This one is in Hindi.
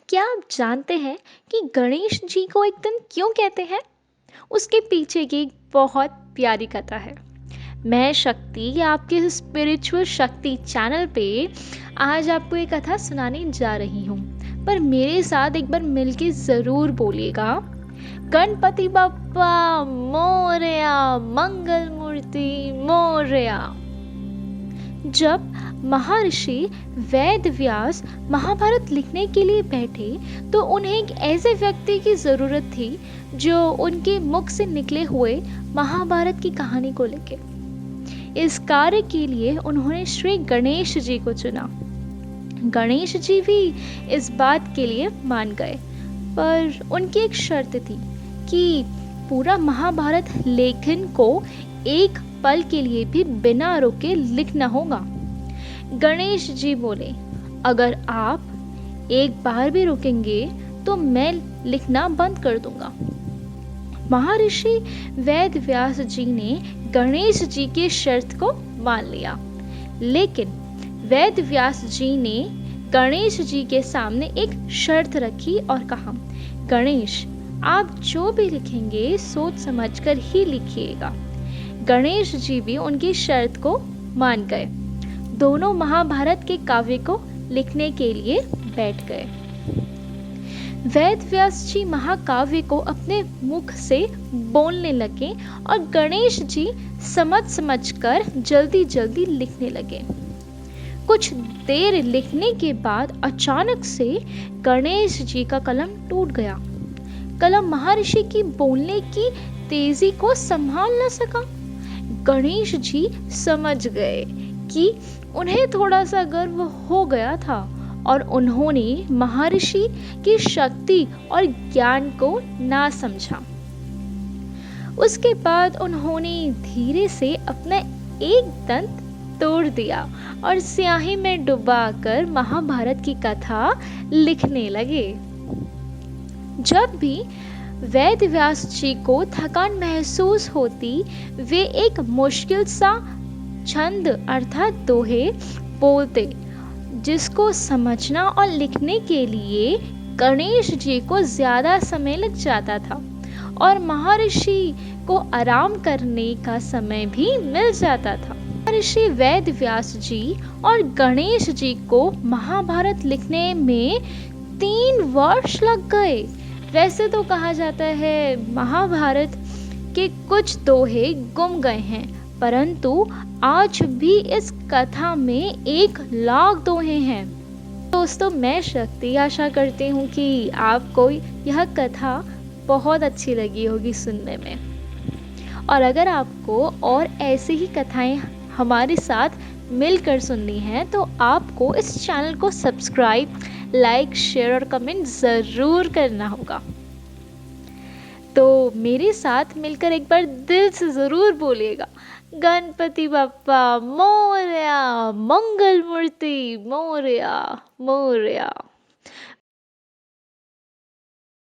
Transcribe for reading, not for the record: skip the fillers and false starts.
क्या आप जानते हैं कि गणेश जी को एक दिन क्यों कहते हैं? उसके पीछे की एक बहुत प्यारी कथा है। मैं शक्ति आपके स्पिरिचुअल शक्ति चैनल पे आज आपको एक कथा सुनाने जा रही हूँ। पर मेरे साथ एक बार मिलके ज़रूर बोलिएगा। गणपति बप्पा मोरया, मंगल मूर्ति मोरया। जब महर्षि वेद व्यास महाभारत लिखने के लिए बैठे तो उन्हें एक ऐसे व्यक्ति की ज़रूरत थी जो उनके मुख से निकले हुए महाभारत की कहानी को लिखे। इस कार्य के लिए उन्होंने श्री गणेश जी को चुना। गणेश जी भी इस बात के लिए मान गए, पर उनकी एक शर्त थी कि पूरा महाभारत लेखन को एक पल के लिए भी बिना रुके लिखना होगा। गणेश जी बोले, अगर आप एक बार भी रुकेंगे तो मैं लिखना बंद कर दूंगा। महर्षि वेद व्यास जी ने गणेश जी की शर्त को मान लिया, लेकिन वेद व्यास जी ने गणेश जी के सामने एक शर्त रखी और कहा, गणेश, आप जो भी लिखेंगे सोच समझकर ही लिखिएगा। गणेश जी भी उनकी शर्त को मान गए। दोनों महाभारत के काव्य को लिखने के लिए बैठ गए। वेद व्यास जी महाकाव्य को अपने मुख से बोलने लगे और गणेश जी समझ समझकर जल्दी जल्दी लिखने लगे। कुछ देर लिखने के बाद अचानक से गणेश जी का कलम टूट गया। कलम महर्षि की बोलने की तेजी को संभाल न सका। गणेश जी समझ गए कि उन्हें थोड़ा सा गर्व हो गया था और उन्होंने महर्षि की शक्ति और ज्ञान को ना समझा। उसके बाद उन्होंने धीरे से अपना एक दंत तोड़ दिया और स्याही में डुबाकर महाभारत की कथा लिखने लगे। जब भी वेद व्यास जी को थकान महसूस होती, वे एक मुश्किल सा छंद अर्थात दोहे बोलते, जिसको समझना और लिखने के लिए गणेश जी को ज्यादा समय लग जाता था और महर्षि को आराम करने का समय भी मिल जाता था। महर्षि वेद व्यास जी और गणेश जी को महाभारत लिखने में 3 वर्ष लग गए। वैसे तो कहा जाता है महाभारत के कुछ दोहे गुम गए हैं, परंतु आज भी इस कथा में 1 लाख दोहे हैं। दोस्तों, मैं शक्ति आशा करती हूँ कि आपको यह कथा बहुत अच्छी लगी होगी सुनने में। और अगर आपको और ऐसी ही कथाएं हमारे साथ मिलकर सुननी है तो आपको इस चैनल को सब्सक्राइब, लाइक, शेयर और कमेंट ज़रूर करना होगा। तो मेरे साथ मिलकर एक बार दिल से ज़रूर बोलिएगा, गणपति बप्पा मोरया, मंगल मूर्ति मोरया मोरया।